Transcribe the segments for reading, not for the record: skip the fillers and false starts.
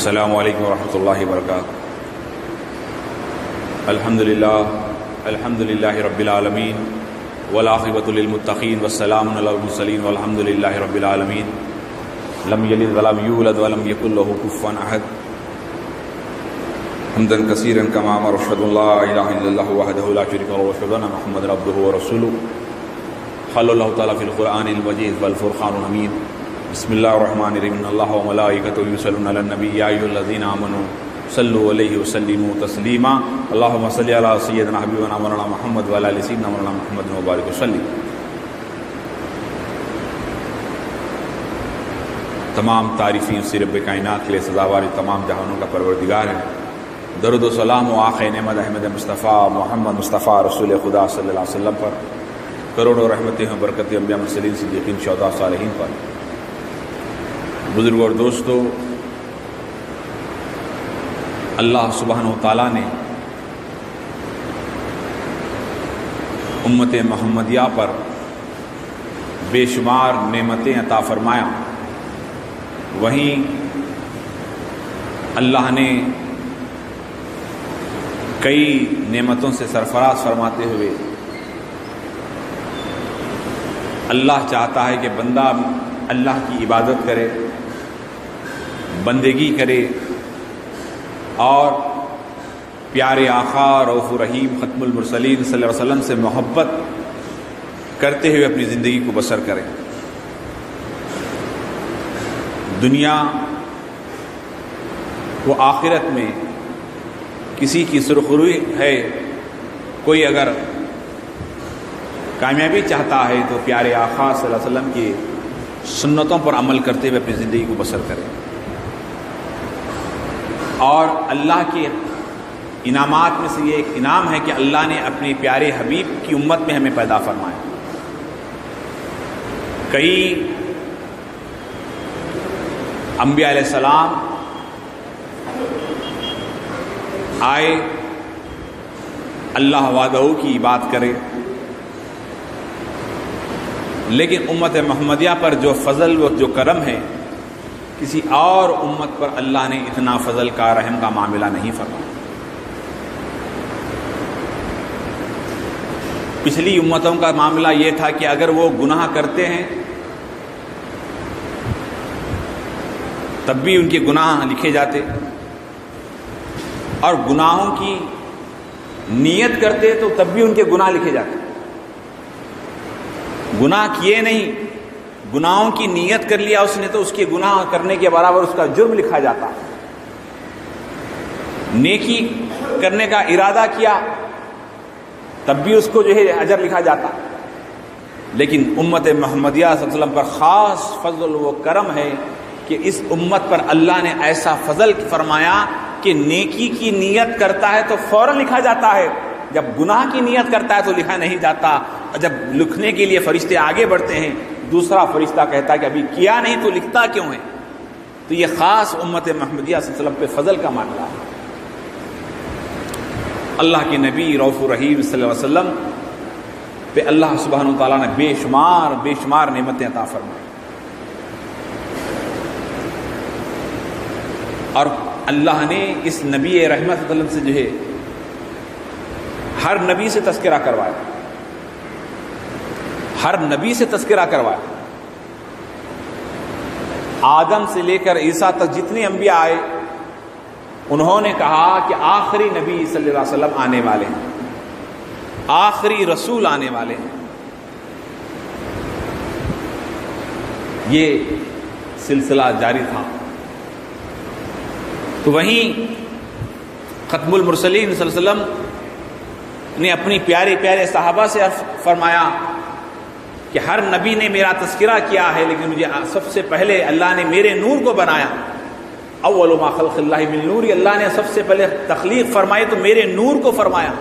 السلام علیکم ورحمۃ اللہ وبرکاتہ۔ الحمد للہ رب العالمین والعاقبۃ للمتقین والسلام علی المرسلین والحمد للہ رب العالمین لم یلد ولم یولد ولم یکن لہ کفوا احد حمدا کثیرا کما امر اشهد ان لا الہ الا اللہ وحدہ لا شریک لہ واشهد ان محمدا عبدہ ورسولہ قال اللہ تعالی فی القرآن المجید والفرقان الحمید بسم اللہ الرحمن الرحیم ان اللہ وملائکتہ یصلون علی النبی یا ایھا الذین آمنوا صلوا علیہ وسلموا تسلیما اللہم صل علی سیدنا حبیبنا مولانا محمد وعلی آل سیدنا مولانا محمد وبارک وسلم۔ تمام تعریفیں اسی رب کائنات کے لیے سزاوار تمام جہانوں کا پروردگار ہے۔ درود و سلام و آخر نعمت احمد مصطفیٰ محمد مصطفیٰ رسول خدا صلی اللہ علیہ وسلم پر، کروڑوں رحمتیں و برکتیں انبیاء مرسلین صدیقین شہداء صالحین پر۔ بزرگوں اور دوستو، اللہ سبحانہ و تعالیٰ نے امت محمدیہ پر بے شمار نعمتیں عطا فرمایا، وہیں اللہ نے کئی نعمتوں سے سرفراز فرماتے ہوئے اللہ چاہتا ہے کہ بندہ اللہ کی عبادت کرے، بندگی کرے اور پیارے آقا رؤوف الرحیم ختم المرسلین صلی اللہ علیہ وسلم سے محبت کرتے ہوئے اپنی زندگی کو بسر کرے۔ دنیا و آخرت میں کسی کی سرخروئی ہے، کوئی اگر کامیابی چاہتا ہے تو پیارے آقا صلی اللہ علیہ وسلم کی سنتوں پر عمل کرتے ہوئے اپنی زندگی کو بسر کرے۔ اور اللہ کے انعامات میں سے یہ ایک انعام ہے کہ اللہ نے اپنے پیارے حبیب کی امت میں ہمیں پیدا فرمایا۔ کئی انبیاء علیہ السلام آئے، اللہ وعدہ کی بات کرے، لیکن امت محمدیہ پر جو فضل و جو کرم ہے، کسی اور امت پر اللہ نے اتنا فضل کا رحم کا معاملہ نہیں فرمایا۔ پچھلی امتوں کا معاملہ یہ تھا کہ اگر وہ گناہ کرتے ہیں تب بھی ان کے گناہ لکھے جاتے، اور گناہوں کی نیت کرتے تو تب بھی ان کے گناہ لکھے جاتے۔ گناہ کیے نہیں، گناہوں کی نیت کر لیا اس نے تو اس کے گناہ کرنے کے برابر اس کا جرم لکھا جاتا۔ نیکی کرنے کا ارادہ کیا تب بھی اس کو جو ہے اجر لکھا جاتا۔ لیکن امت محمدیہ صلی اللہ علیہ وسلم پر خاص فضل و کرم ہے کہ اس امت پر اللہ نے ایسا فضل فرمایا کہ نیکی کی نیت کرتا ہے تو فوراً لکھا جاتا ہے، جب گناہ کی نیت کرتا ہے تو لکھا نہیں جاتا، اور جب لکھنے کے لیے فرشتے آگے بڑھتے ہیں دوسرا فرشتہ کہتا ہے کہ ابھی کیا نہیں تو لکھتا کیوں ہے؟ تو یہ خاص امت محمدیہ صلی اللہ علیہ وسلم پہ فضل کا معاملہ ہے۔ اللہ کے نبی رؤوف الرحیم صلی اللہ علیہ وسلم پہ اللہ سبحانہ وتعالیٰ نے بے شمار نعمتیں عطا فرمائیں، اور اللہ نے اس نبی رحمت صلی اللہ علیہ وسلم سے جو ہے ہر نبی سے تذکرہ کروایا، ہر نبی سے تذکرہ کروایا۔ آدم سے لے کر عیسیٰ تک جتنے انبیاء آئے انہوں نے کہا کہ آخری نبی صلی اللہ علیہ وسلم آنے والے ہیں، آخری رسول آنے والے ہیں۔ یہ سلسلہ جاری تھا۔ تو وہیں ختم المرسلین صلی اللہ علیہ وسلم نے اپنی پیارے صحابہ سے فرمایا کہ ہر نبی نے میرا تذکرہ کیا ہے، لیکن مجھے سب سے پہلے اللہ نے میرے نور کو بنایا۔ اول ما خلق اللہ من نور، اللہ نے سب سے پہلے تخلیق فرمائی تو میرے نور کو فرمایا،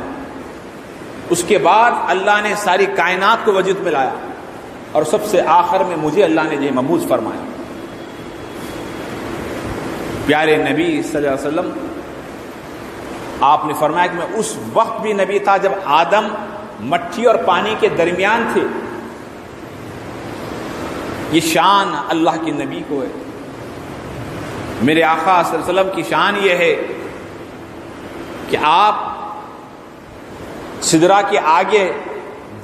اس کے بعد اللہ نے ساری کائنات کو وجود میں لایا، اور سب سے آخر میں مجھے اللہ نے جو مبعوث فرمایا۔ پیارے نبی صلی اللہ علیہ وسلم آپ نے فرمایا کہ میں اس وقت بھی نبی تھا جب آدم مٹی اور پانی کے درمیان تھے۔ یہ شان اللہ کے نبی کو ہے۔ میرے آقا صلی اللہ علیہ وسلم کی شان یہ ہے کہ آپ سدرہ کے آگے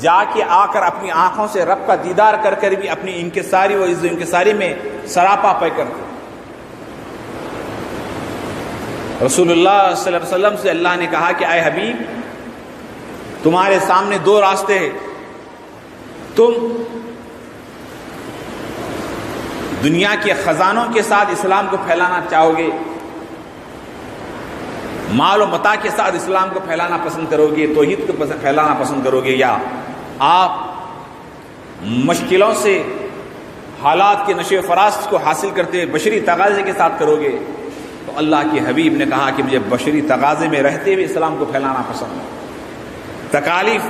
جا کے آ کر اپنی آنکھوں سے رب کا دیدار کر کر بھی اپنی انکساری و عز و انکساری میں سراپا پے کرتے. رسول اللہ صلی اللہ علیہ وسلم سے اللہ نے کہا کہ اے حبیب، تمہارے سامنے دو راستے ہیں. تم دنیا کے خزانوں کے ساتھ اسلام کو پھیلانا چاہو گے، مال و متاع کے ساتھ اسلام کو پھیلانا پسند کرو گے، توحید کو پھیلانا پسند کرو گے، یا آپ مشکلوں سے حالات کے نشو و فراز کو حاصل کرتے بشری تقاضے کے ساتھ کرو گے. تو اللہ کے حبیب نے کہا کہ مجھے بشری تقاضے میں رہتے ہوئے اسلام کو پھیلانا پسند ہے، تکالیف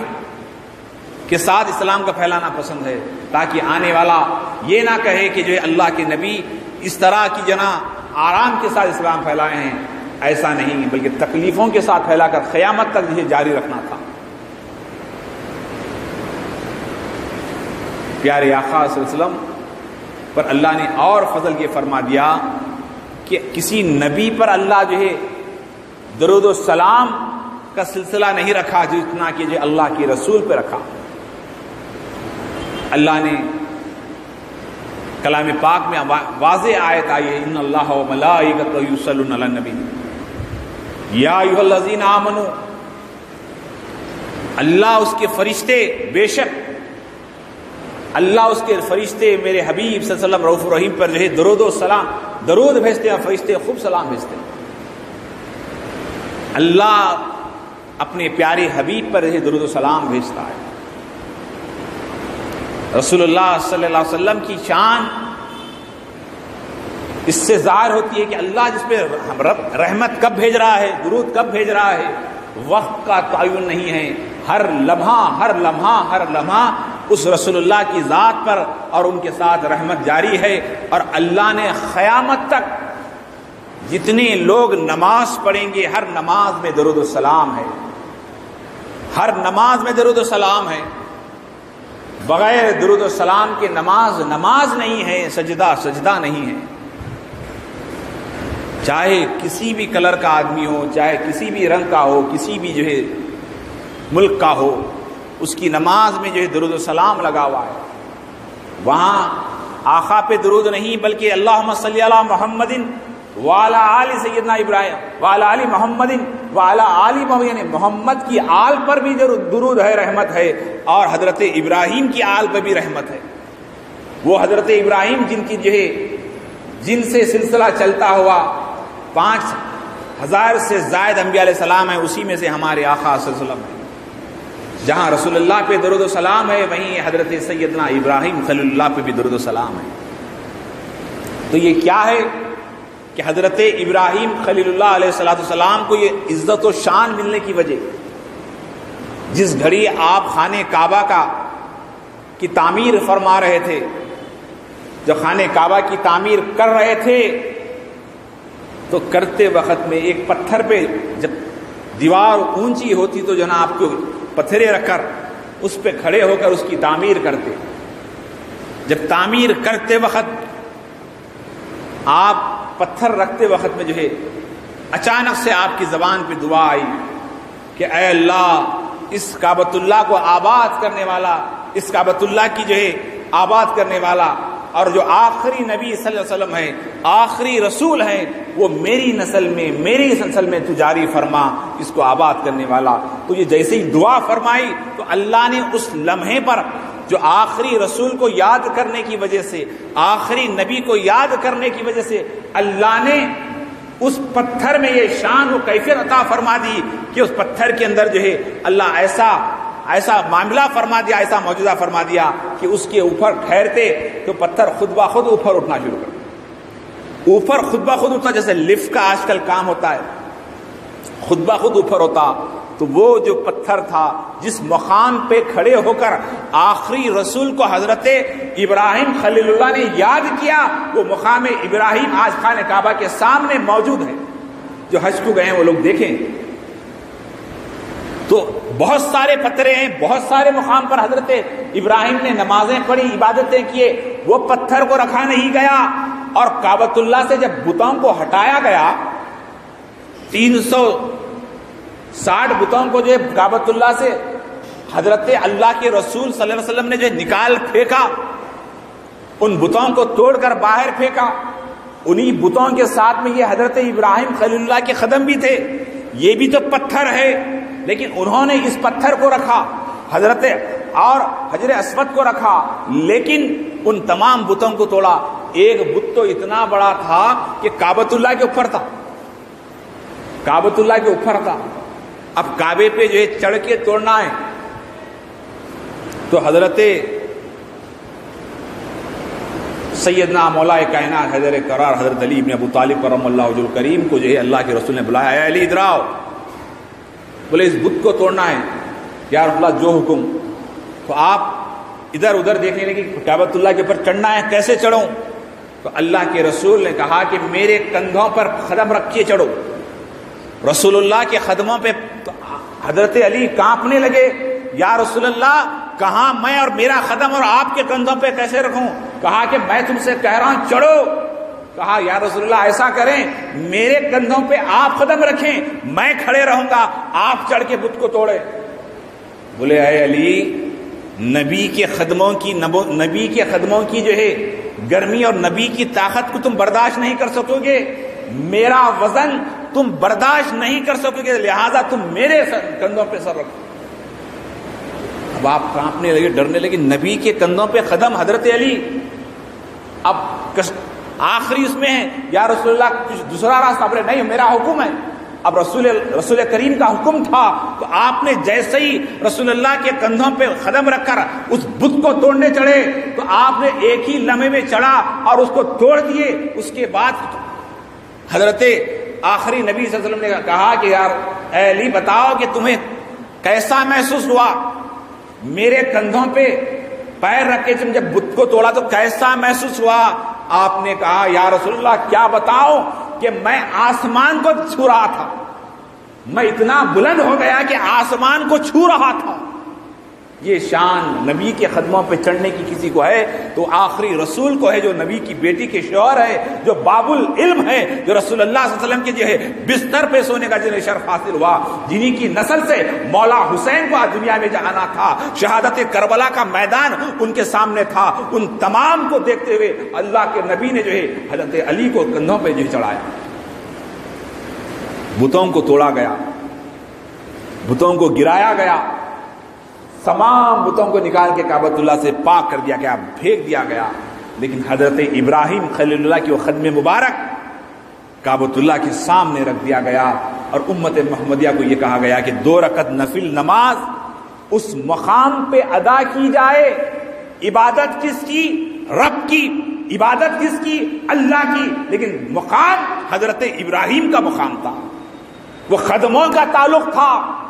کے ساتھ اسلام کو پھیلانا پسند ہے، تاکہ آنے والا یہ نہ کہے کہ جو اللہ کے نبی اس طرح کی آرام کے ساتھ اسلام پھیلائے ہیں. ایسا نہیں، بلکہ تکلیفوں کے ساتھ پھیلا کر قیامت تک یہ جاری رکھنا تھا. پیارے آقا صلی اللہ علیہ وسلم پر اللہ نے اور فضل یہ فرما دیا کہ کسی نبی پر اللہ جو ہے درود و سلام کا سلسلہ نہیں رکھا جتنا کہ جو اللہ کے رسول پہ رکھا. اللہ نے کلام پاک میں واضح آیت آئی ہے، ان اللہ و ملائکتہ یصلون علی النبی یا ایھا الذین آمنوا، اللہ اس کے فرشتے، بے شک اللہ اس کے فرشتے میرے حبیب صلی اللہ علیہ وسلم رؤوف الرحیم پر جو ہے درود و سلام، درود بھیجتے ہیں، فرشتے خوب سلام بھیجتے ہیں. اللہ اپنے پیارے حبیب پر جو ہے درود و سلام بھیجتا ہے. رسول اللہ صلی اللہ علیہ وسلم کی شان اس سے ظاہر ہوتی ہے کہ اللہ جس پہ رحمت کب بھیج رہا ہے، درود کب بھیج رہا ہے، وقت کا تعین نہیں ہے. ہر لمحہ اس رسول اللہ کی ذات پر اور ان کے ساتھ رحمت جاری ہے. اور اللہ نے قیامت تک جتنے لوگ نماز پڑھیں گے ہر نماز میں درود و سلام ہے، ہر نماز میں درود و سلام ہے. بغیر درود و سلام کے نماز نہیں ہے، سجدہ نہیں ہے. چاہے کسی بھی کلر کا آدمی ہو، چاہے کسی بھی رنگ کا ہو، کسی بھی جو ہے ملک کا ہو، اس کی نماز میں جو ہے درود و سلام لگا ہوا ہے. وہاں آقا پہ درود نہیں بلکہ اللہم صلی علی محمد وعلی آل سیدنا ابراہیم وعلی آل محمد وعلی آل محمد، یعنی محمد کی آل پر بھی درود ہے، رحمت ہے. اور حضرت ابراہیم کی آل پر بھی رحمت ہے. وہ حضرت ابراہیم جن سے سلسلہ چلتا ہوا 5000 سے زائد انبیاء علیہ السلام ہیں، اسی میں سے ہمارے آقا صلی اللہ علیہ وسلم ہیں. جہاں رسول اللہ پہ درود و سلام ہے وہیں حضرت سیدنا ابراہیم خلیل اللہ پہ بھی درود و سلام ہے. تو یہ کیا ہے کہ حضرت ابراہیم خلیل اللہ علیہ السلام کو یہ عزت و شان ملنے کی وجہ، جس گھڑی آپ خانہ کعبہ کی تعمیر فرما رہے تھے، جب خانہ کعبہ کی تعمیر کر رہے تھے تو کرتے وقت میں ایک پتھر پہ جب دیوار اونچی ہوتی تو جناب کو پتھرے رکھ کر اس پہ کھڑے ہو کر اس کی تعمیر کرتے. جب تعمیر کرتے وقت آپ پتھر رکھتے وقت میں جو ہے اچانک سے آپ کی زبان پہ دعا آئی کہ اے اللہ اس کعبۃ اللہ کو آباد کرنے والا، اس کعبۃ اللہ کی جو ہے آباد کرنے والا، اور جو آخری نبی صلی اللہ علیہ وسلم ہے، آخری رسول ہیں، وہ میری نسل میں تو جاری فرما اس کو آباد کرنے والا. تو یہ جیسے ہی دعا فرمائی تو اللہ نے اس لمحے پر جو آخری رسول کو یاد کرنے کی وجہ سے، آخری نبی کو یاد کرنے کی وجہ سے اللہ نے اس پتھر میں یہ شان و کیفیت عطا فرما دی کہ اس پتھر کے اندر جو ہے اللہ ایسا معاملہ فرما دیا، ایسا معجزہ فرما دیا کہ اس کے اوپر ٹھہرتے تو پتھر خود بخود اوپر اٹھنا شروع کر، اوپر خود بخود اٹھنا. جیسے لفٹ کا آج کل کام ہوتا ہے، خود بخود اوپر ہوتا. تو وہ جو پتھر تھا جس مقام پہ کھڑے ہو کر آخری رسول کو حضرت ابراہیم خلیل اللہ نے یاد کیا، وہ مقام ابراہیم آج خانہ کعبہ کے سامنے موجود ہے. جو حج کو گئے ہیں وہ لوگ دیکھیں تو بہت سارے پتھرے ہیں، بہت سارے مقام پر حضرت ابراہیم نے نمازیں پڑھی، عبادتیں کیے. وہ پتھر کو رکھا نہیں گیا، اور کعبۃ اللہ سے جب بتوں کو ہٹایا گیا، 360 بتوں کو جو ہے کعبۃ اللہ سے حضرت اللہ کے رسول صلی اللہ علیہ وسلم نے جو نکال پھینکا، ان بتوں کو توڑ کر باہر پھینکا، انہی بتوں کے ساتھ میں یہ حضرت ابراہیم خلیل اللہ کے قدم بھی تھے، یہ بھی تو پتھر ہے، لیکن انہوں نے اس پتھر کو رکھا، حضرت اور حجر اسود کو رکھا، لیکن ان تمام بتوں کو توڑا۔ ایک بت تو اتنا بڑا تھا کہ کعبۃ اللہ کے اوپر تھا، کعبۃ اللہ کے اوپر تھا، اب کعبے پہ جو ہے چڑھ کے توڑنا ہے، تو حضرت سیدنا مولا کائنات حیدر کرار حضرت علی ابن ابو طالب کرم اللہ وجہ الکریم کو جو ہے اللہ کے رسول نے بلایا، اے علی ادھر آؤ، بولے اس بت کو توڑنا ہے، یا رسول اللہ جو حکم۔ تو آپ ادھر ادھر دیکھنے لگے کہ کعبۃ اللہ کے اوپر چڑھنا ہے، کیسے چڑھوں؟ تو اللہ کے رسول نے کہا کہ میرے کندھوں پر قدم رکھ کے چڑھو۔ رسول اللہ کے قدموں پہ حضرت علی کانپنے لگے، یا رسول اللہ کہاں میں اور میرا قدم اور آپ کے کندھوں پہ کیسے رکھوں؟ کہا کہ میں تم سے کہہ رہا ہوں چڑھو۔ کہا یا رسول اللہ ایسا کریں، میرے کندھوں پہ آپ قدم رکھیں، میں کھڑے رہوں گا، آپ چڑھ کے بت کو توڑیں۔ بولے اے علی، نبی کے قدموں کی جو ہے گرمی اور نبی کی طاقت کو تم برداشت نہیں کر سکو گے، میرا وزن تم برداشت نہیں کر سکو گے، لہذا تم میرے کندھوں پہ سر رکھو۔ اب آپ کانپنے لگے، ڈرنے لگے، نبی کے کندھوں پہ قدم حضرت علی، اب آخری اس میں ہے، یا رسول اللہ کچھ دوسرا راستہ؟ بولے نہیں، میرا حکم ہے۔ اب رسول کریم کا حکم تھا، تو آپ نے جیسے ہی رسول اللہ کے کندھوں پہ قدم رکھ کر اس بت کو توڑنے چڑھے، تو آپ نے ایک ہی لمحے میں چڑھا اور اس کو توڑ دیے۔ اس کے بعد حضرت آخری نبی صلی اللہ علیہ وسلم نے کہا کہ یار اے علی بتاؤ کہ تمہیں کیسا محسوس ہوا؟ میرے کندھوں پہ پیر رکھ کے جب بت کو توڑا تو کیسا محسوس ہوا؟ آپ نے کہا یا رسول اللہ کیا بتاؤ کہ میں آسمان کو چھو رہا تھا، میں اتنا بلند ہو گیا کہ آسمان کو چھو رہا تھا۔ یہ شان نبی کے قدموں پہ چڑھنے کی کسی کو ہے تو آخری رسول کو ہے، جو نبی کی بیٹی کے شوہر ہے، جو باب العلم ہے، جو رسول اللہ صلی اللہ علیہ وسلم کے جو ہے بستر پہ سونے کا جنہیں شرف حاصل ہوا، جنہی کی نسل سے مولا حسین کو آج دنیا میں جانا تھا، شہادت کربلا کا میدان ان کے سامنے تھا، ان تمام کو دیکھتے ہوئے اللہ کے نبی نے جو ہے حضرت علی کو کندھوں پہ جو چڑھایا۔ بتوں کو توڑا گیا، بتوں کو گرایا گیا، تمام بتوں کو نکال کے کعبۃ اللہ سے پاک کر دیا گیا، پھینک دیا گیا، لیکن حضرت ابراہیم خلیل اللہ کی وہ قدم مبارک کعبۃ اللہ کے سامنے رکھ دیا گیا، اور امت محمدیہ کو یہ کہا گیا کہ 2 رکعت نفل نماز اس مقام پہ ادا کی جائے۔ عبادت کس کی؟ رب کی۔ عبادت کس کی؟ اللہ کی، لیکن مقام حضرت ابراہیم کا مقام تھا، وہ قدموں کا تعلق تھا۔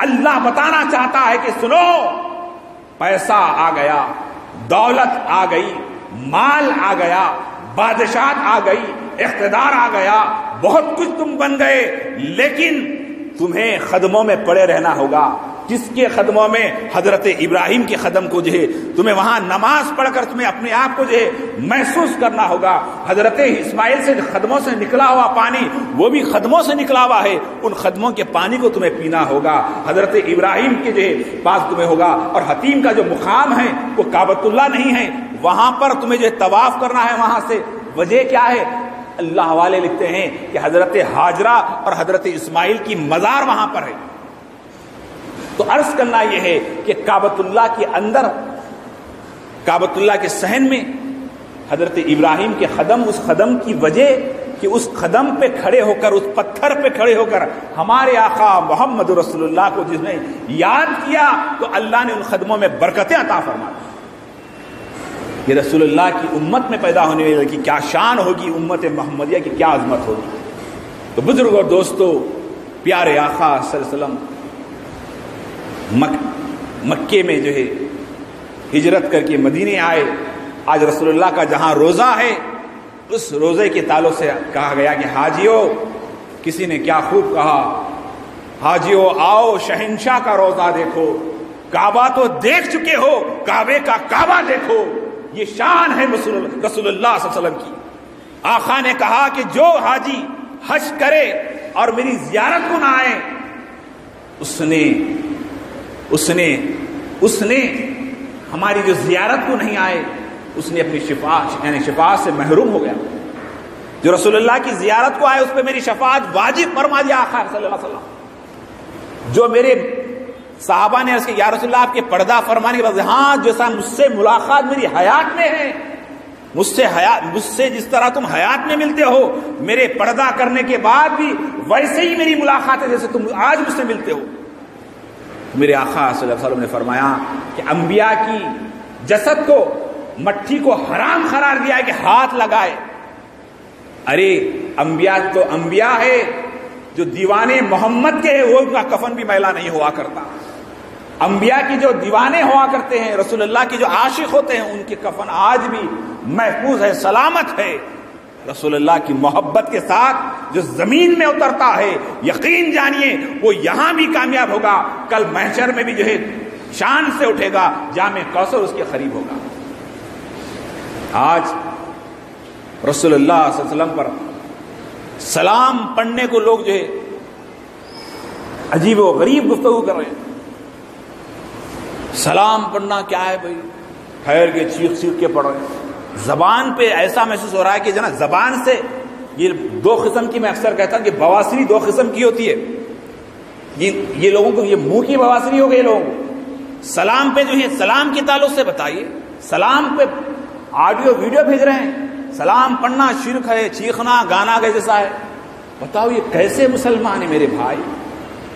اللہ بتانا چاہتا ہے کہ سنو، پیسہ آ گیا، دولت آ گئی، مال آ گیا، بادشاہت آ گئی، اقتدار آ گیا، بہت کچھ تم بن گئے، لیکن تمہیں قدموں میں پڑے رہنا ہوگا۔ کس کے قدموں میں؟ حضرت ابراہیم کے قدم کو جو ہے تمہیں وہاں نماز پڑھ کر تمہیں اپنے آپ کو جو ہے محسوس کرنا ہوگا۔ حضرت اسماعیل سے قدموں سے نکلا ہوا پانی وہ بھی قدموں سے نکلا ہوا ہے، ان قدموں کے پانی کو تمہیں پینا ہوگا، حضرت ابراہیم کے جو ہے پاس تمہیں ہوگا۔ اور حتیم کا جو مقام ہے وہ کعبۃ اللہ نہیں ہے، وہاں پر تمہیں جو طواف کرنا ہے وہاں سے۔ وجہ کیا ہے؟ اللہ والے لکھتے ہیں کہ حضرت ہاجرہ اور حضرت اسماعیل کی مزار وہاں پر ہے۔ تو عرض کرنا یہ ہے کہ کعبۃ اللہ کے اندر، کعبۃ اللہ کے صحن میں حضرت ابراہیم کے قدم، اس قدم کی وجہ کہ اس قدم پہ کھڑے ہو کر، اس پتھر پہ کھڑے ہو کر ہمارے آقا محمد رسول اللہ کو جس نے یاد کیا تو اللہ نے ان قدموں میں برکتیں عطا فرما دی۔ یہ رسول اللہ کی امت میں پیدا ہونے والی کی کیا شان ہوگی، امت محمدیہ کی کیا عظمت ہوگی۔ تو بزرگ اور دوستو، پیارے آقا صلی اللہ علیہ وسلم مکے میں جو ہے ہجرت کر کے مدینے آئے۔ آج رسول اللہ کا جہاں روزہ ہے، اس روزے کے تعلق سے کہا گیا کہ حاجیو، کسی نے کیا خوب کہا، حاجیو آؤ شہنشاہ کا روزہ دیکھو، کعبہ تو دیکھ چکے ہو، کعبے کا کعبہ دیکھو۔ یہ شان ہے رسول اللہ صلی اللہ علیہ وسلم کی۔ آقا نے کہا کہ جو حاجی حج کرے اور میری زیارت کو نہ آئے اس نے ہماری جو زیارت کو نہیں آئے اس نے اپنی شفاعت سے محروم ہو گیا. جو رسول اللہ کی زیارت کو آئے اس پہ میری شفاعت واجب فرما دیا آقا صلی اللہ علیہ وسلم. جو میرے صحابہ نے عرض کیا یا رسول اللہ آپ کے پردہ فرمانے کے بعد ہاں جیسا مجھ سے ملاقات میری حیات میں ہے, مجھ سے جس طرح تم حیات میں ملتے ہو میرے پردہ کرنے کے بعد بھی ویسے ہی میری ملاقات ہے جیسے تم آج مجھ سے ملتے ہو. میرے آقا صلی اللہ علیہ وسلم نے فرمایا کہ انبیاء کی جسد کو مٹھی کو حرام قرار دیا ہے کہ ہاتھ لگائے. ارے انبیاء تو انبیاء ہے, جو دیوانے محمد کے ہیں وہ ان کا کفن بھی میلا نہیں ہوا کرتا. انبیاء کی جو دیوانے ہوا کرتے ہیں, رسول اللہ کے جو عاشق ہوتے ہیں, ان کے کفن آج بھی محفوظ ہے, سلامت ہے. رسول اللہ کی محبت کے ساتھ جو زمین میں اترتا ہے یقین جانیے وہ یہاں بھی کامیاب ہوگا, کل محشر میں بھی جو ہے شان سے اٹھے گا, جام کوثر اس کے قریب ہوگا. آج رسول اللہ صلی اللہ علیہ وسلم پر سلام پڑھنے کو لوگ جو ہے عجیب و غریب گفتگو کر رہے ہیں. سلام پڑھنا کیا ہے بھائی, ٹھہر کے چیخ کے پڑھ رہے ہیں. زبان پہ ایسا محسوس ہو رہا ہے کہ جناب زبان سے یہ دو قسم کی, میں اکثر کہتا ہوں کہ بواسری دو قسم کی ہوتی ہے. یہ لوگوں کو یہ منہ کی بواسری ہو گئی لوگوں کو. سلام پہ جو ہے سلام کے تعلق سے بتائیے, سلام پہ آڈیو ویڈیو بھیج رہے ہیں, سلام پڑھنا شرک ہے, چیخنا گانا کے جیسا ہے. بتاؤ یہ کیسے مسلمان ہیں میرے بھائی.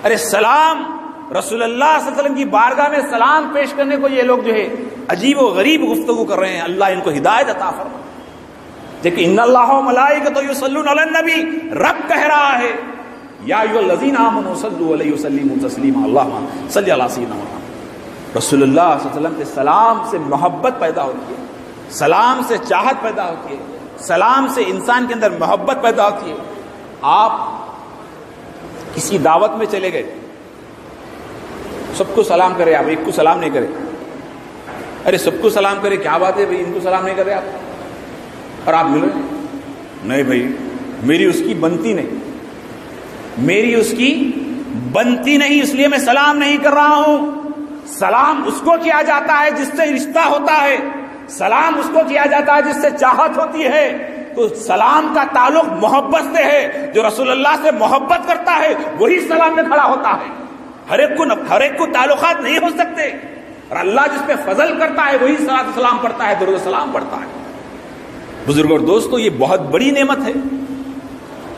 ارے سلام رسول اللہ صلی اللہ علیہ وسلم کی بارگاہ میں سلام پیش کرنے کو یہ لوگ جو ہے عجیب و غریب گفتگو کر رہے ہیں. اللہ ان کو ہدایت عطا فرمائے. دیکھیں ان اللہ و ملائکتہ یصلون علی النبی, رب کہہ رہا ہے یا ایھا الذین آمنوا صلوا علیہ وسلموا تسلیما, اللہم صلی علی سیدنا محمد. رسول اللہ صلی اللہ علیہ وسلم کے سلام سے محبت پیدا ہوتی ہے, سلام سے چاہت پیدا ہوتی ہے, سلام سے انسان کے اندر محبت پیدا ہوتی ہے. آپ کسی دعوت میں چلے گئے, سب کو سلام کرے, آپ ایک کو سلام نہیں کرے. ارے سب کو سلام کرے, کیا بات ہے بھائی, ان کو سلام نہیں کرے آپ, اور آپ ملے نہیں بھائی میری اس کی بنتی نہیں, میری اس کی بنتی نہیں, اس لیے میں سلام نہیں کر رہا ہوں. سلام اس کو کیا جاتا ہے جس سے رشتہ ہوتا ہے, سلام اس کو کیا جاتا ہے جس سے چاہت ہوتی ہے. تو سلام کا تعلق محبت سے ہے. جو رسول اللہ سے محبت کرتا ہے وہی سلام میں کھڑا ہوتا ہے. ہر ایک کو تعلقات نہیں ہو سکتے, اور اللہ جس پہ فضل کرتا ہے وہی صلاۃ و سلام پڑھتا ہے, درود و سلام پڑھتا ہے. بزرگوں اور دوستو یہ بہت بڑی نعمت ہے.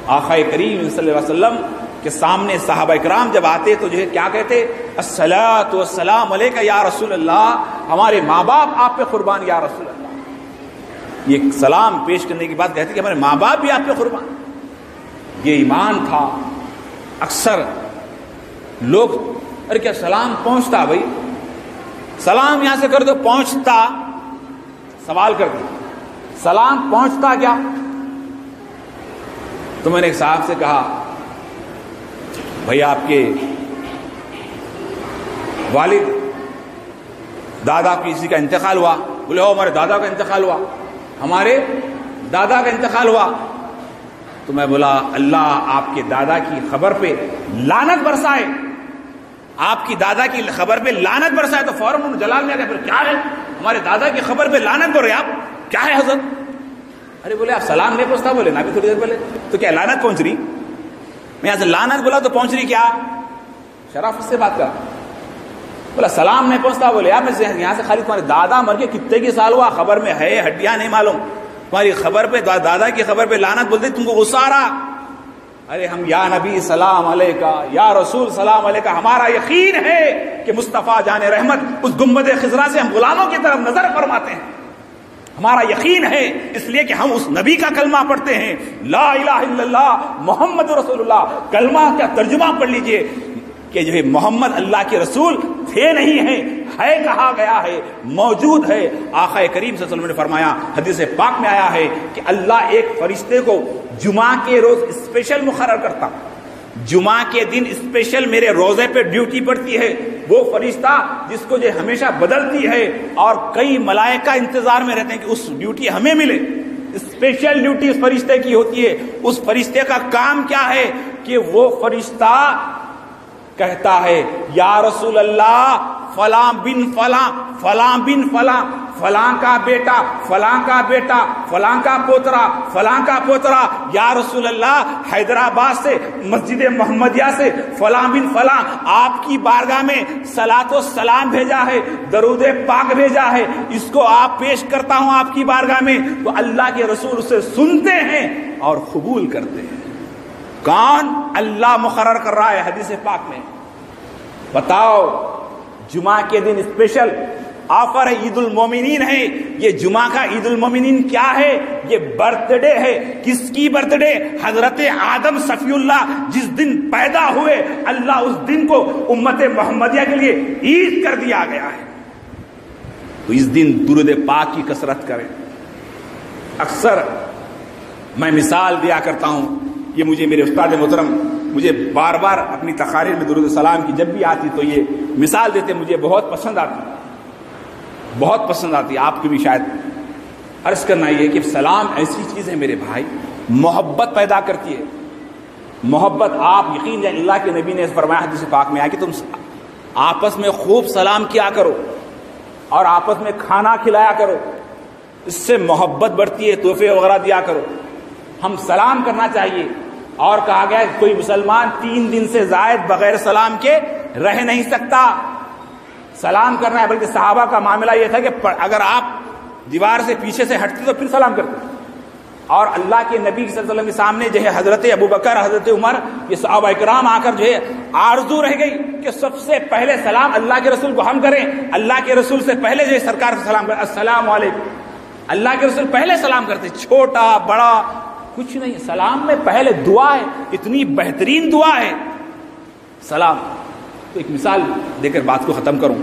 آقا کریم صلی اللہ علیہ وسلم کے سامنے صحابہ کرام جب آتے تو جو ہے کیا کہتے, الصلاۃ والسلام علیک یا رسول اللہ, ہمارے ماں باپ آپ پہ قربان یا رسول اللہ. یہ سلام پیش کرنے کے بعد کہتے کہ ہمارے ماں باپ بھی آپ پہ قربان. یہ ایمان تھا. اکثر لوگ ارے کیا سلام پہنچتا, بھائی سلام یہاں سے کر دو, پہنچتا, سوال کر دو سلام پہنچتا کیا. تو میں نے ایک صاحب سے کہا بھائی آپ کے والد دادا کسی کا انتقال ہوا. بولے ہو ہمارے دادا کا انتقال ہوا, ہمارے دادا کا انتقال ہوا. تو میں بولا اللہ آپ کے دادا کی خبر پہ لعنت برسائے, آپ کی دادا کی خبر پہ لعنت برسائے. تو فوراً جلال میں آ گیا, کیا ہے ہمارے دادا کی خبر پہ لعنت بر رہے آپ, کیا ہے حضرت. ارے بولے آپ سلام نہیں پہنچتا, بولے نا بھی تھوڑی دیر پہلے, تو کیا لعنت پہنچ رہی. میں یہاں سے لعنت بولا تو پہنچ رہی کیا, شرافت سے بات کر. بولا سلام نہیں پہنچتا, بولے یار میں یہاں سے خالی تمہارے دادا مر کے کتنے کی سال ہوا, خبر میں ہے ہڈیاں نہیں معلوم, تمہاری خبر پہ دادا کی خبر پہ لعنت بولتے, تم کو غصہ آ رہا. ارے ہم یا نبی سلام علیکہ, یا رسول سلام علیکہ, ہمارا یقین ہے کہ مصطفیٰ جان رحمت اس گنبد خضرا سے ہم غلاموں کی طرف نظر فرماتے ہیں. ہمارا یقین ہے اس لیے کہ ہم اس نبی کا کلمہ پڑھتے ہیں, لا الہ الا اللہ محمد رسول اللہ. کلمہ کا ترجمہ پڑھ لیجئے کہ جو ہے محمد اللہ کے رسول تھے نہیں ہیں, ہے کہا گیا ہے, موجود ہے. آقا کریم صلی اللہ علیہ وسلم نے فرمایا, حدیث پاک میں آیا ہے کہ اللہ ایک فرشتے کو جمعہ کے روز اسپیشل مقرر کرتا, جمعہ کے دن اسپیشل میرے روزے پہ ڈیوٹی پڑتی ہے. وہ فرشتہ جس کو جو ہمیشہ بدلتی ہے, اور کئی ملائکہ انتظار میں رہتے ہیں کہ اس ڈیوٹی ہمیں ملے. اسپیشل ڈیوٹی اس فرشتے کی ہوتی ہے. اس فرشتے کا کام کیا ہے کہ وہ فرشتہ کہتا ہے یا رسول اللہ فلاں بن فلاں فلاں بن فلاں فلاں کا بیٹا فلاں کا بیٹا فلاں کا پوترا فلاں کا پوترا یا رسول اللہ حیدرآباد سے مسجد محمدیہ سے فلاں بن فلاں آپ کی بارگاہ میں صلاۃ و سلام بھیجا ہے, درود پاک بھیجا ہے, اس کو آپ پیش کرتا ہوں آپ کی بارگاہ میں. تو اللہ کے رسول اسے سنتے ہیں اور قبول کرتے ہیں. کون؟ اللہ مقرر کر رہا ہے حدیث پاک میں. بتاؤ جمعہ کے دن اسپیشل آفر ہے, عید المومنین ہے. یہ جمعہ کا عید المومنین کیا ہے؟ یہ برتھ ڈے ہے. کس کی برتھ ڈے؟ حضرت آدم صفی اللہ جس دن پیدا ہوئے, اللہ اس دن کو امت محمدیہ کے لیے عید کر دیا گیا ہے. تو اس دن درود پاک کی کثرت کریں. اکثر میں مثال دیا کرتا ہوں, یہ مجھے میرے استاد محترم مجھے بار بار اپنی تقاریر میں درود السلام کی جب بھی آتی تو یہ مثال دیتے, مجھے بہت پسند آتی, بہت پسند آتی. آپ کو بھی شاید. عرض کرنا یہ کہ سلام ایسی چیز ہے میرے بھائی, محبت پیدا کرتی ہے. محبت آپ یقین جائیں, اللہ کے نبی نے فرمایا حدیث پاک میں آیا کہ تم آپس میں خوب سلام کیا کرو اور آپس میں کھانا کھلایا کرو, اس سے محبت بڑھتی ہے. تحفے وغیرہ دیا کرو. ہم سلام کرنا چاہیے. اور کہا گیا کوئی مسلمان 3 دن سے زائد بغیر سلام کے رہ نہیں سکتا. سلام کرنا ہے. بلکہ صحابہ کا معاملہ یہ تھا کہ اگر آپ دیوار سے پیچھے سے ہٹتے تو پھر سلام کرتے. اور اللہ کے نبی صلی اللہ علیہ وسلم کے سامنے جو ہے حضرت ابوبکر, حضرت عمر, یہ صحابہ اکرام آ کر جو ہے آرزو رہ گئی کہ سب سے پہلے سلام اللہ کے رسول کو ہم کریں. اللہ کے رسول سے پہلے جو ہے سرکار سے سلام کریں, السلام علیکم. اللہ کے رسول پہلے سلام کرتے, چھوٹا بڑا کچھ نہیں. سلام میں پہلے دعا ہے, اتنی بہترین دعا ہے سلام. تو ایک مثال دے کر بات کو ختم کروں.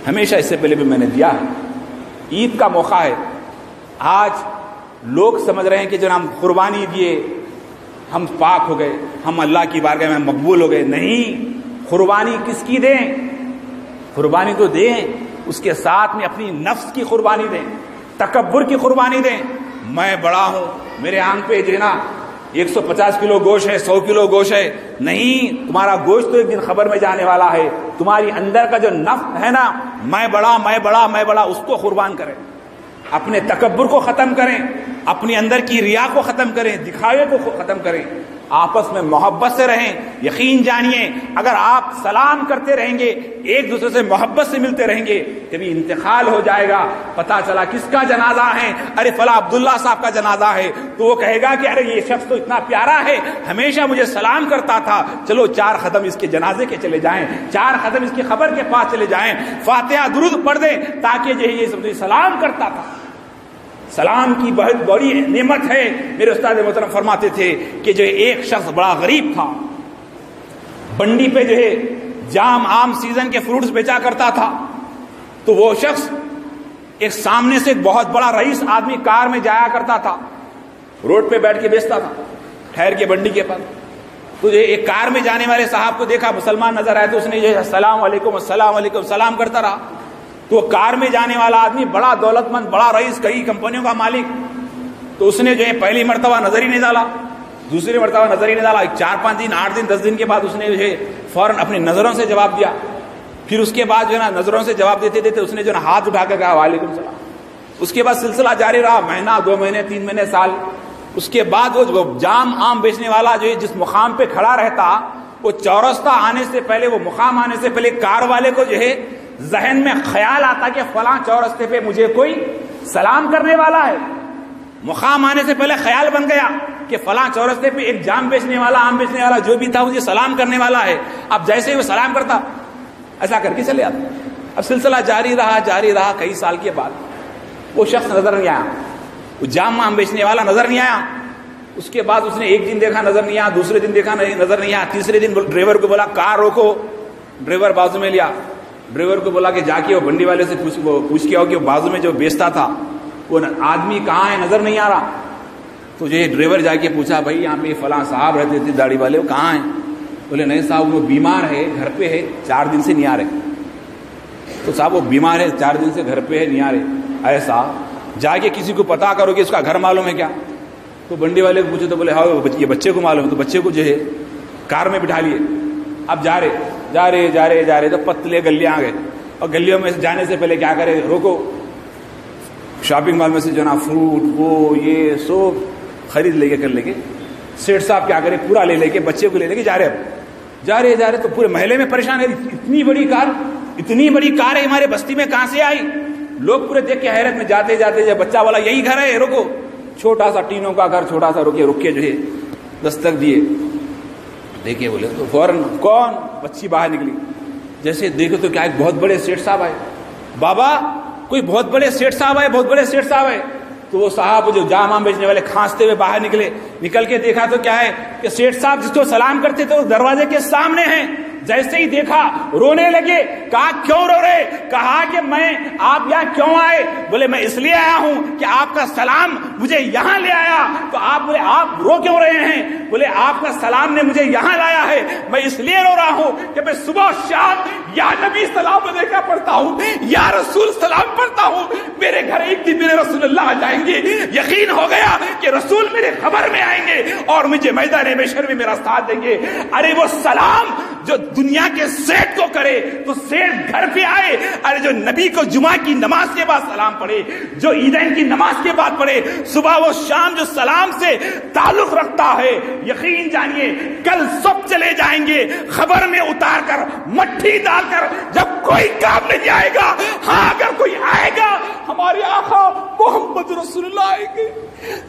ہمیشہ اس سے پہلے بھی میں نے دیا ہے, عید کا موقع ہے. آج لوگ سمجھ رہے ہیں کہ جناب قربانی دیے ہم پاک ہو گئے, ہم اللہ کی بارگاہ میں مقبول ہو گئے. نہیں, قربانی کس کی دیں؟ قربانی تو دیں, اس کے ساتھ میں اپنی نفس کی قربانی دیں, تکبر کی قربانی دیں. میں بڑا ہوں, میرے آنکھ پہ جو ہے نا 150 کلو گوشت ہے, 100 کلو گوشت ہے. نہیں, تمہارا گوشت تو ایک دن خبر میں جانے والا ہے. تمہاری اندر کا جو نفس ہے نا, میں بڑا میں بڑا میں بڑا, اس کو قربان کریں. اپنے تکبر کو ختم کریں, اپنی اندر کی ریا کو ختم کریں, دکھاوے کو ختم کریں. آپس میں محبت سے رہیں. یقین جانیے اگر آپ سلام کرتے رہیں گے, ایک دوسرے سے محبت سے ملتے رہیں گے, کبھی انتقال ہو جائے گا, پتا چلا کس کا جنازہ ہے, ارے فلاں عبداللہ صاحب کا جنازہ ہے, تو وہ کہے گا کہ ارے یہ شخص تو اتنا پیارا ہے, ہمیشہ مجھے سلام کرتا تھا, چلو 4 قدم اس کے جنازے کے چلے جائیں, 4 قدم اس کی قبر کے پاس چلے جائیں, فاتحہ درود پڑھ دیں, تاکہ جو یہ سب سلام کرتا تھا. سلام کی بہت بڑی نعمت ہے. میرے استاد محترم فرماتے تھے کہ جو ایک شخص بڑا غریب تھا, بنڈی پہ جو ہے جام عام سیزن کے فروٹس بیچا کرتا تھا. تو وہ شخص ایک سامنے سے ایک بہت بڑا رئیس آدمی کار میں جایا کرتا تھا, روڈ پہ بیٹھ کے بیچتا تھا ٹھہر کے بنڈی کے پاس. تو جو ایک کار میں جانے والے صاحب کو دیکھا, مسلمان نظر آئے, تو اس نے جو ہے السلام علیکم السلام علیکم سلام کرتا رہا. تو کار میں جانے والا آدمی بڑا دولت مند, بڑا رئیس, کئی کمپنیوں کا مالک. تو اس نے جو ہے پہلی مرتبہ نظر ہی نہیں ڈالا, دوسری مرتبہ نظر ہی نہیں ڈالا. 4-5 دن 8 دن 10 دن کے بعد اس نے جو ہے فوراً اپنی نظروں سے جواب دیا. پھر اس کے بعد جو ہے نا نظروں سے جواب دیتے دیتے اس نے جو ہے ہاتھ اٹھا کر کہا وعلیکم السلام. اس کے بعد سلسلہ جاری رہا, مہینہ 2 مہینے 3 مہینے سال. اس کے بعد وہ جام عام بیچنے والا جو ہے جس مقام پہ کھڑا رہتا, وہ چورستہ آنے سے پہلے, وہ مقام آنے سے پہلے کار والے کو جو ہے ذہن میں خیال آتا کہ فلاں چورستے پہ مجھے کوئی سلام کرنے والا ہے. مقام آنے سے پہلے خیال بن گیا کہ فلاں چورستے پہ ایک جام بیچنے والا, آم بیچنے والا جو بھی تھا مجھے سلام کرنے والا ہے. اب جیسے ہی وہ سلام کرتا ایسا کر کے چلے آتا. اب سلسلہ جاری رہا. کئی سال کے بعد وہ شخص نظر نہیں آیا, وہ جام آم بیچنے والا نظر نہیں آیا. اس کے بعد اس نے ایک دن دیکھا نظر نہیں آیا, دوسرے دن دیکھا نظر نہیں آیا, تیسرے دن ڈرائیور کو بولا کار روکو. ڈرائیور بازو میں لیا, ڈرائیور کو بولا کہ جا کے وہ بنڈی والے سے پوچھ کے آؤ کہ وہ بازو میں جو بیچتا تھا وہ آدمی کہاں ہے, نظر نہیں آ رہا. تو جو ڈرائیور جا کے پوچھا بھائی یہاں پہ فلاں صاحب رہتے تھے داڑھی والے, وہ کہاں ہیں؟ بولے نہیں صاحب وہ بیمار ہے, گھر پہ ہے, 4 دن سے نہیں آ رہے. تو صاحب وہ بیمار ہے, 4 دن سے گھر پہ ہے, نہیں آ رہے. ایسا جا کے کسی کو پتا کرو کہ اس کا گھر معلوم ہے کیا. تو بنڈی والے کو پوچھے تو بولے ہاں یہ بچے کو معلوم ہے. تو بچے کو جو ہے کار میں بٹھا لیے. اب جا رہے تو پتلے گلیاں آ گئے, اور گلیوں میں جانے سے پہلے کیا کرے, روکو, شاپنگ مال میں سے جو نا فروٹ وہ یہ سب خرید لے کے کر لے کے. سیٹ صاحب کیا کرے, پورا لے کے بچے کو لے کے جا رہے تو پورے محلے میں پریشان ہے, اتنی بڑی کار ہے ہمارے بستی میں کہاں سے آئی. لوگ پورے دیکھ کے حیرت میں جاتے جب بچہ والا یہی گھر ہے, رکو, چھوٹا سا ٹینوں کا گھر, چھوٹا سا, رک کے جو ہے دستک دیے, دیکھے بولے تو فوراً کون, بچی باہر نکلی. جیسے دیکھو تو کیا ایک بہت بڑے سیٹ صاحب آئے. بابا کوئی بہت بڑے سیٹ صاحب آئے. تو وہ صاحب جو جام بیچنے والے کھانستے ہوئے باہر نکل کے دیکھا تو کیا ہے کہ سیٹ صاحب جس کو سلام کرتے تھے وہ دروازے کے سامنے ہیں. جیسے ہی دیکھا رونے لگے. کہا کیوں رو رہے؟ کہا کہ آپ یہاں کیوں آئے؟ بولے میں اس لیے آیا ہوں کہ آپ کا سلام مجھے یہاں لے آیا. تو آپ بولے آپ رو کیوں رہے ہیں؟ بولے آپ کا سلام نے مجھے یہاں لایا ہے. میں اس لیے رو رہا ہوں کہ میں صبح شام یا نبی سلام علیکہ پڑھتا ہوں, یا رسول سلام پڑھتا ہوں. میرے گھر ایک دن میرے رسول اللہ آ جائیں گے. یقین ہو گیا کہ رسول میرے خبر میں آئیں گے اور مجھے میدان محشر میں میرا ساتھ دیں گے. ارے وہ سلام جو دنیا کے سیٹ کو کرے تو سیٹ گھر پہ آئے. ارے جو نبی کو جمعہ کی نماز کے بعد سلام پڑھے, جو عیدین کی نماز کے بعد پڑھے, صبح و شام جو سلام سے تعلق رکھتا ہے, یقین جانیے کل سب چلے جائیں گے خبر میں اتار کر, مٹھی ڈال کر. جب کوئی کام نہیں آئے گا, ہاں اگر کوئی آئے گا ہمارے آقا محمد رسول اللہ آئیں گے.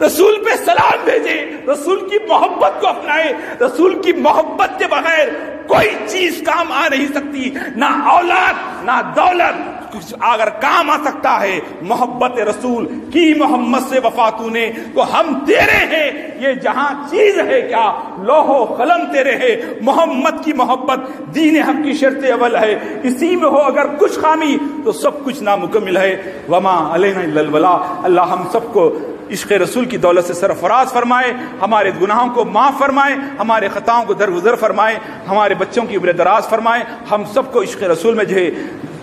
رسول پہ سلام بھیجے, رسول کی محبت کو اپنائے. رسول کی محبت کے بغیر کوئی چیز کام آ نہیں سکتی, نہ اولاد نہ دولت. کچھ اگر کام آ سکتا ہے محبت رسول کی. محمد سے وفا تو نے تو ہم تیرے ہیں. یہ جہاں چیز ہے کیا, لوح و قلم تیرے ہے. محمد کی محبت دین حق کی شرط اول ہے. اسی میں ہو اگر کچھ خامی تو سب کچھ نامکمل ہے. وما علینا الا البلاغ. اللہ ہم سب کو عشق رسول کی دولت سے سرفراز فرمائے, ہمارے گناہوں کو معاف فرمائے, ہمارے خطاؤں کو درگزر فرمائے, ہمارے بچوں کی عمر دراز فرمائے, ہم سب کو عشق رسول میں جو ہے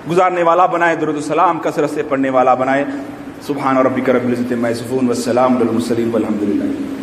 گزارنے والا بنائے, درود السلام کثرت سے پڑھنے والا بنائے. سبحان ربک رب العزت عما یصفون والسلام علی المرسلین والحمد للہ.